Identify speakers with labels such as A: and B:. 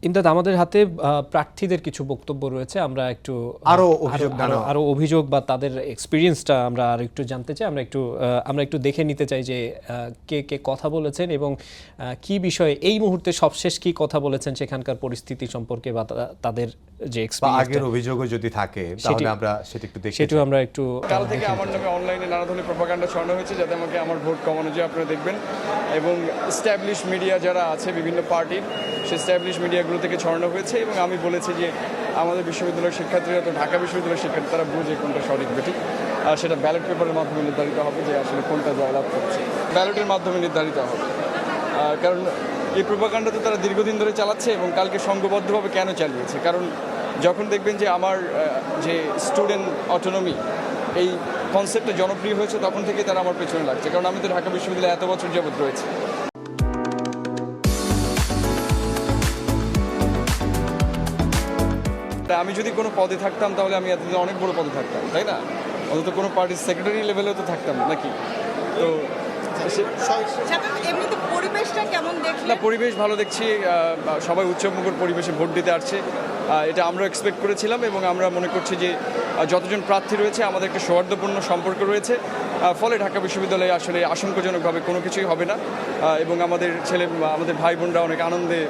A: ইমদাদ, আমাদের হাতে প্রার্থীদের কিছু বক্তব্য রয়েছে, আমরা একটু আরো অভিযোগ বা তাদের এক্সপিরিয়েন্সটা আমরা আর একটু জানতে চাই। আমরা একটু দেখে নিতে চাই যে কে কে কথা বলেছেন এবং কি বিষয়ে এই মুহূর্তে সবশেষ কি কথা বলেছেন সেখানকার পরিস্থিতি সম্পর্কে বা তাদের যে এক্সপিরিয়েন্স,
B: আগের অভিযোগও যদি থাকে তাহলে আমরা সেটা একটু দেখি।
A: সেটা আমরা একটু
C: কাল থেকে আমার নামে অনলাইনে নানা ধরনের প্রপাগান্ডা ছড়ানো হয়েছে যাতে আমাকে আমার ভোট কমানো যায়, আপনারা দেখবেন। এবং এস্টাবলিশ মিডিয়া যারা আছে বিভিন্ন পার্টির, সেই এস্টাবলিশ মিডিয়াগুলো থেকে ছড়ানো হয়েছে এবং আমি বলেছি যে আমাদের বিশ্ববিদ্যালয়ের শিক্ষার্থীরা, তো ঢাকা বিশ্ববিদ্যালয়ের শিক্ষার্থী, তারা বুঝে কোনটা সঠিক বেঠিক, আর সেটা ব্যালট পেপারের মাধ্যমে নির্ধারিত হবে যে আসলে কোনটা জয়লাভ করছে, ব্যালটের মাধ্যমে নির্ধারিত হবে। কারণ এই প্রপাগান্ডা তো তারা দীর্ঘদিন ধরে চালাচ্ছে এবং কালকে সংঘবদ্ধভাবে কেন চালিয়েছে, কারণ যখন দেখবেন যে আমার যে স্টুডেন্ট অটোনমি এই কনসেপ্টটা জনপ্রিয় হয়েছে তখন থেকে তারা আমার পেছনে লাগছে, কারণ আমি তো ঢাকা বিশ্ববিদ্যালয়ে এত বছর যাবত রয়েছে। আমি যদি কোনো পদে থাকতাম তাহলে আমি এতদিন অনেক বড় পদে থাকতাম, তাই না? অন্তত কোনো পার্টির সেক্রেটারি লেভেলেও তো থাকতাম নাকি। তো না, পরিবেশ ভালো দেখছি, সবাই উৎসবমুখর পরিবেশে ভোট দিতে আসছে, এটা আমরা এক্সপেক্ট করেছিলাম এবং আমরা মনে করছি যে যতজন প্রার্থী রয়েছে আমাদের একটা সৌহার্দ্যপূর্ণ সম্পর্ক রয়েছে, ফলে ঢাকা বিশ্ববিদ্যালয়ে আসলে আশঙ্কাজনকভাবে কোনো কিছুই হবে না এবং আমাদের ভাই বোনরা অনেক আনন্দে